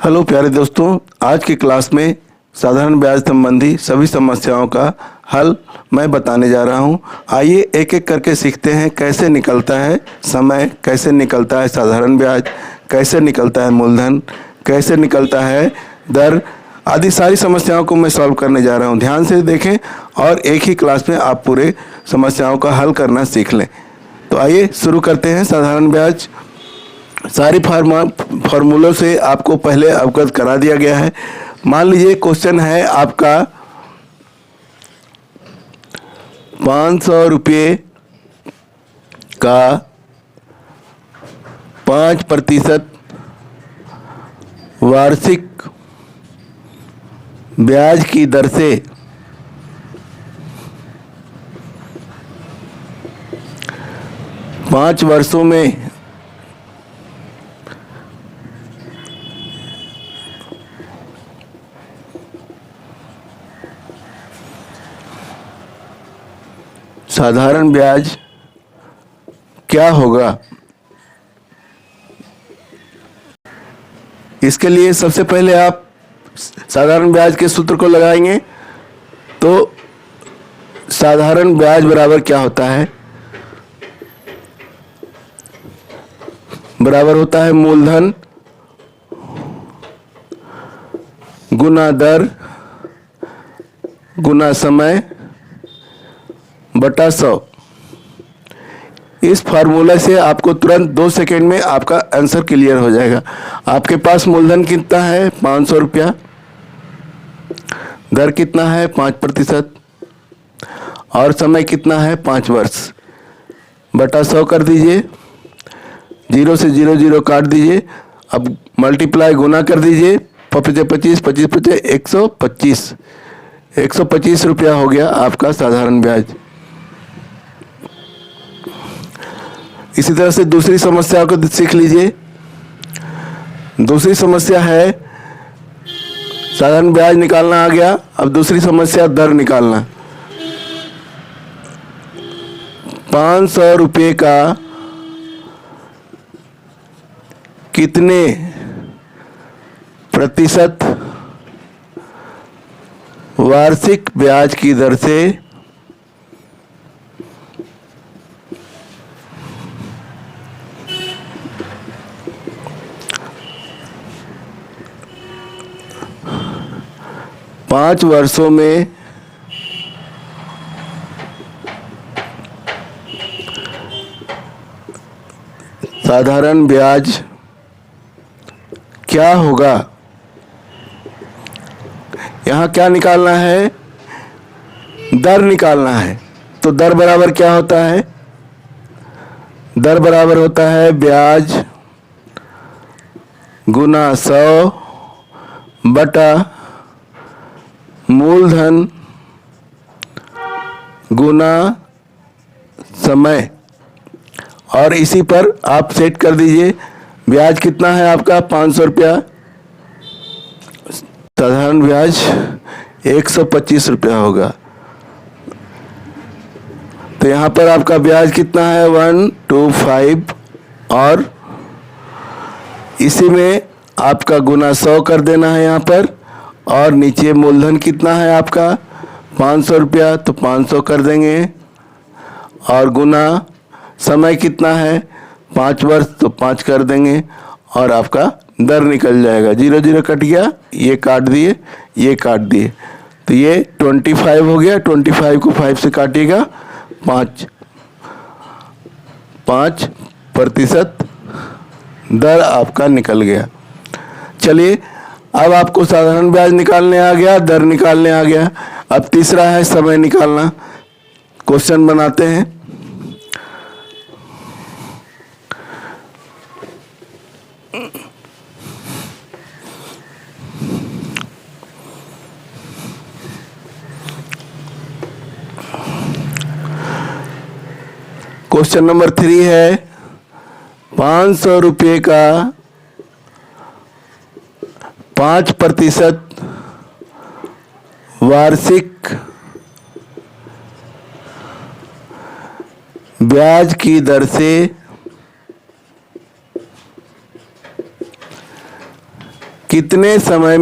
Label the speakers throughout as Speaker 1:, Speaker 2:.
Speaker 1: Hello प्यारे दोस्तों, आज की क्लास में साधारण ब्याज संबंधी सभी समस्याओं का हल मैं बताने जा रहा हूं। आइए एक एक करके सीखते हैं कैसे निकलता है समय, कैसे निकलता है साधारण ब्याज, कैसे निकलता है मूलधन, कैसे निकलता है दर आदि सारी समस्याओं को मैं सॉल्व करने जा रहा हूं। ध्यान से देखें और एक ही क्लास में आप पूरे समस्याओं का हल करना सीख लें। तो आइए शुरू करते हैं। साधारण ब्याज सारी फार्मूलों से आपको पहले अवगत करा दिया गया है। मान लीजिए क्वेश्चन है आपका 500 रुपये का 5% वार्षिक ब्याज की दर से 5 वर्षों में साधारण ब्याज क्या होगा। इसके लिए सबसे पहले आप साधारण ब्याज के सूत्र को लगाएंगे। तो साधारण ब्याज बराबर क्या होता है, बराबर होता है मूलधन गुना दर गुना समय बटा 100। इस फार्मूला से आपको तुरंत 2 सेकेंड में आपका आंसर क्लियर हो जाएगा। आपके पास मूलधन कितना है 500 रुपया, दर कितना है 5% और समय कितना है 5 वर्ष, बटा 100 कर दीजिए। 0 से 0 0 काट दीजिए। अब मल्टीप्लाई गुना कर दीजिए। 25 25 25 125 125 रुपया हो गया आपका साधारण ब्याज। इसी तरह से दूसरी समस्या को सीख लीजिए। दूसरी समस्या है साधारण ब्याज निकालना आ गया। अब दूसरी समस्या दर निकालना। 500 रुपये का कितने प्रतिशत वार्षिक ब्याज की दर से 5 वर्षों में साधारण ब्याज क्या होगा। यहाँ क्या निकालना है, दर निकालना है। तो दर बराबर क्या होता है, दर बराबर होता है ब्याज गुना 100 बटा मूलधन गुना समय। और इसी पर आप सेट कर दीजिए। ब्याज कितना है आपका 500 रुपया, साधारण ब्याज 125 रुपया होगा। तो यहाँ पर आपका ब्याज कितना है 125 और इसी में आपका गुना 100 कर देना है यहाँ पर। और नीचे मूलधन कितना है आपका 500 रुपया, तो 500 कर देंगे। और गुना समय कितना है 5 वर्ष, तो 5 कर देंगे। और आपका दर निकल जाएगा। 0 0 कट गया, ये काट दिए, ये काट दिए। तो ये 25 हो गया। 25 को 5 से काटिएगा, 5% दर आपका निकल गया। चलिए, अब आपको साधारण ब्याज निकालने आ गया, दर निकालने आ गया। अब तीसरा है समय निकालना। क्वेश्चन बनाते हैं। क्वेश्चन नंबर 3 है 500 रुपये का 5% वार्षिक ब्याज की दर से कितने समय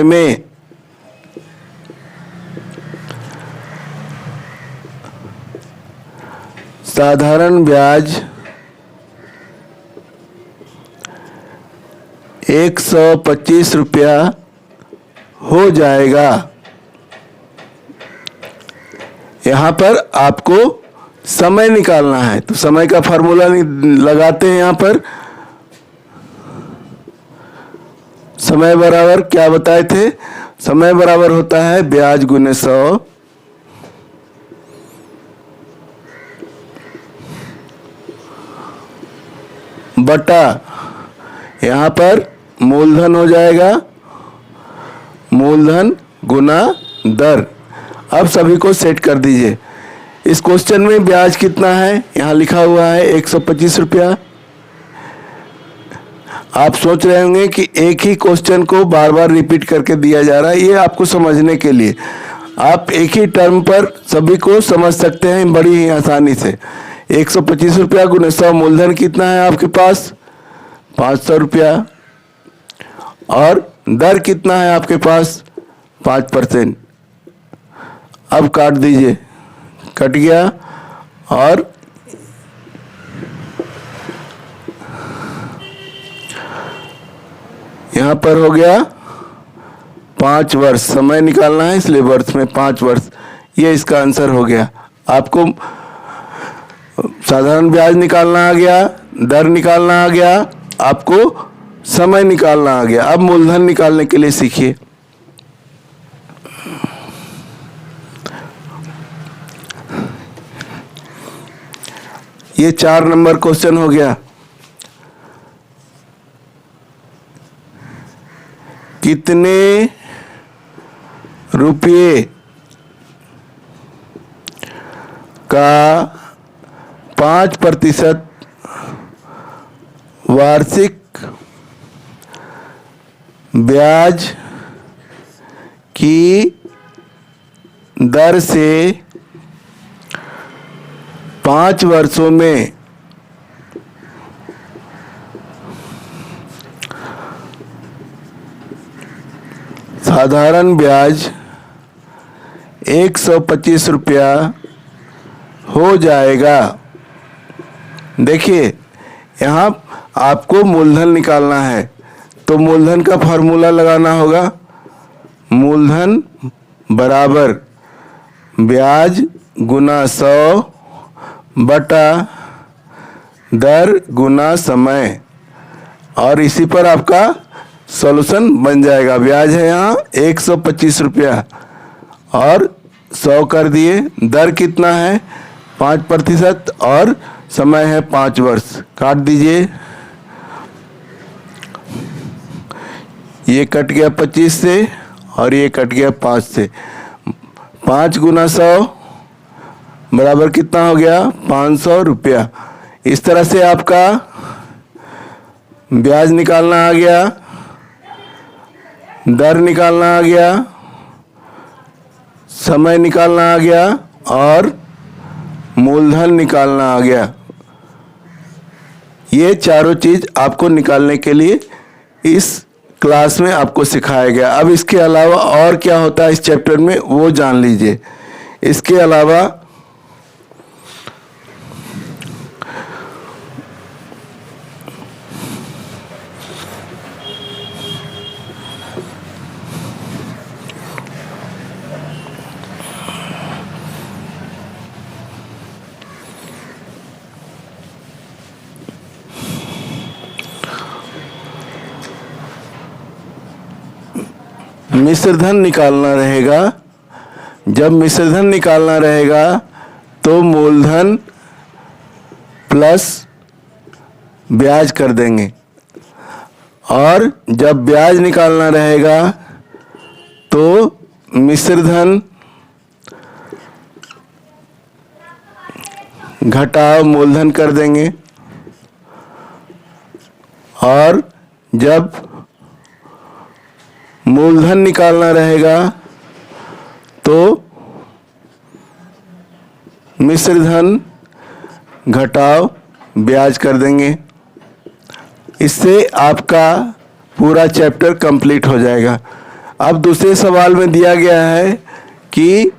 Speaker 1: में साधारण ब्याज 125 रुपया हो जाएगा। यहाँ पर आपको समय निकालना है, तो समय का फार्मूला लगाते हैं। यहाँ पर समय बराबर क्या बताए थे? समय बराबर होता है ब्याज गुने 100 बटा, यहाँ पर मूलधन हो जाएगा, मूलधन गुना दर। अब सभी को सेट कर दीजिए। इस क्वेश्चन में ब्याज कितना है? यहाँ लिखा हुआ है 125 रुपया। आप सोच रहे होंगे कि एक ही क्वेश्चन को बार बार रिपीट करके दिया जा रहा है। ये आपको समझने के लिए, आप एक ही टर्म पर सभी को समझ सकते हैं बड़ी ही आसानी से। 125 रुपया गुने 100, मूलधन कितना है आपके पास? 500 रुपया। और दर कितना है आपके पास? 5%। अब काट दीजिए, कट गया। और यहाँ पर हो गया 5 वर्ष। समय निकालना है इसलिए वर्ष में 5 वर्ष। ये इसका आंसर हो गया। आपको साधारण ब्याज निकालना आ गया, दर निकालना आ गया, आपको समय निकालना आ गया। अब मूलधन निकालने के लिए सीखिए। ये 4 नंबर क्वेश्चन हो गया। कितने रुपये का 5% वार्षिक ब्याज की दर से 5 वर्षों में साधारण ब्याज 125 रुपया हो जाएगा। देखिए, यहाँ आपको मूलधन निकालना है, तो मूलधन का फार्मूला लगाना होगा। मूलधन बराबर ब्याज गुना 100 बटा दर गुना समय, और इसी पर आपका सॉल्यूशन बन जाएगा। ब्याज है यहाँ 125 रुपया और 100 कर दिए। दर कितना है? 5% और समय है 5 वर्ष। काट दीजिए, ये कट गया 25 से और ये कट गया 5 से। 5 गुना 100 बराबर कितना हो गया? 500 रुपया। इस तरह से आपका ब्याज निकालना आ गया, दर निकालना आ गया, समय निकालना आ गया और मूलधन निकालना आ गया। ये चारों चीज आपको निकालने के लिए इस क्लास में आपको सिखाया गया। अब इसके अलावा और क्या होता है इस चैप्टर में वो जान लीजिए। इसके अलावा मिश्रधन निकालना रहेगा। जब मिश्रधन निकालना रहेगा तो मूलधन प्लस ब्याज कर देंगे, और जब ब्याज निकालना रहेगा तो मिश्रधन घटाव मूलधन कर देंगे, और जब मूलधन निकालना रहेगा तो मिश्रधन घटाव ब्याज कर देंगे। इससे आपका पूरा चैप्टर कंप्लीट हो जाएगा। अब दूसरे सवाल में दिया गया है कि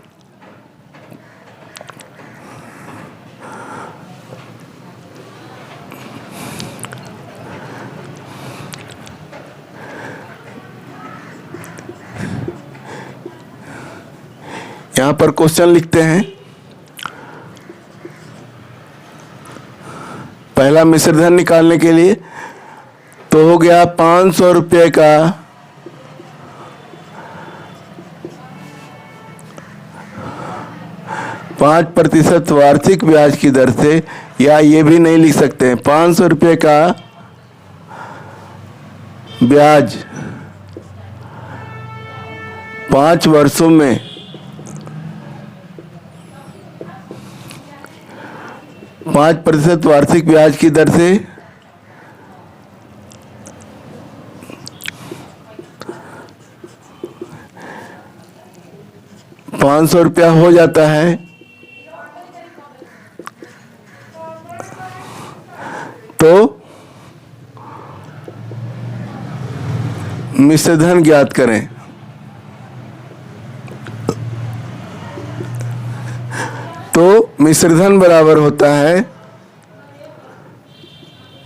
Speaker 1: यहाँ पर क्वेश्चन लिखते हैं। पहला मिश्र धन निकालने के लिए तो हो गया 500 रुपये का 5% वार्षिक ब्याज की दर से, या ये भी नहीं लिख सकते हैं, 500 रुपये का ब्याज 5 वर्षों में 5% वार्षिक ब्याज की दर से 500 रुपया हो जाता है। तो मिश्र धन ज्ञात करें। तो मिश्र धन बराबर होता है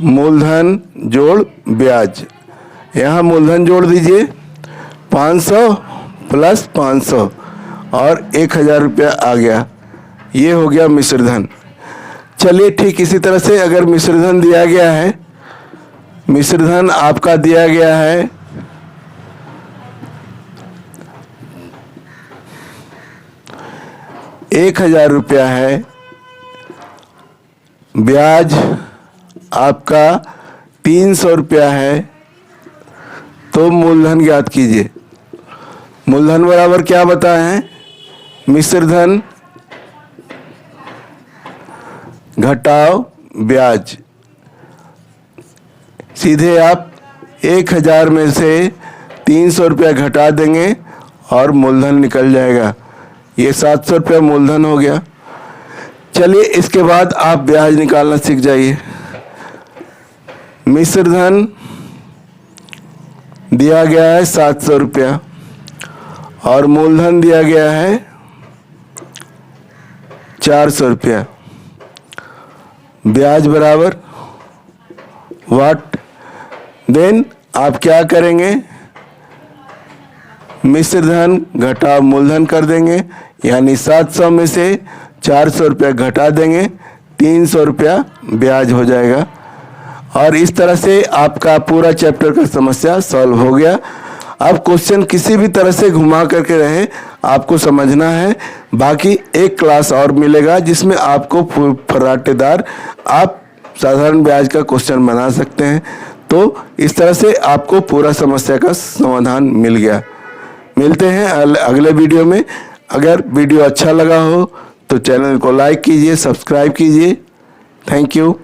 Speaker 1: मूलधन जोड़ ब्याज। यहाँ मूलधन जोड़ दीजिए 500 प्लस 500 और 1000 रुपया आ गया। ये हो गया मिश्र धन। चलिए ठीक इसी तरह से अगर मिश्र धन दिया गया है, मिश्र धन आपका दिया गया है 1000 रुपया है, ब्याज आपका 300 रुपया है, तो मूलधन ज्ञात कीजिए। मूलधन बराबर क्या बताए हैं? मिश्र धन घटाओ ब्याज। सीधे आप 1000 में से 300 रुपया घटा देंगे और मूलधन निकल जाएगा। ये 700 रुपया मूलधन हो गया। चलिए इसके बाद आप ब्याज निकालना सीख जाइए। मिश्र धन दिया गया है 700 रुपया और मूलधन दिया गया है 400 रुपया। ब्याज बराबर व्हाट? देन आप क्या करेंगे? मिश्र धन घटा मूलधन कर देंगे, यानी 700 में से 400 रुपया घटा देंगे, 300 रुपया ब्याज हो जाएगा। और इस तरह से आपका पूरा चैप्टर का समस्या सॉल्व हो गया। अब क्वेश्चन किसी भी तरह से घुमा करके रहे, आपको समझना है। बाकी एक क्लास और मिलेगा जिसमें आपको फर्राटेदार आप साधारण ब्याज का क्वेश्चन बना सकते हैं। तो इस तरह से आपको पूरा समस्या का समाधान मिल गया। मिलते हैं अगले वीडियो में। अगर वीडियो अच्छा लगा हो तो चैनल को लाइक कीजिए, सब्सक्राइब कीजिए। Thank you.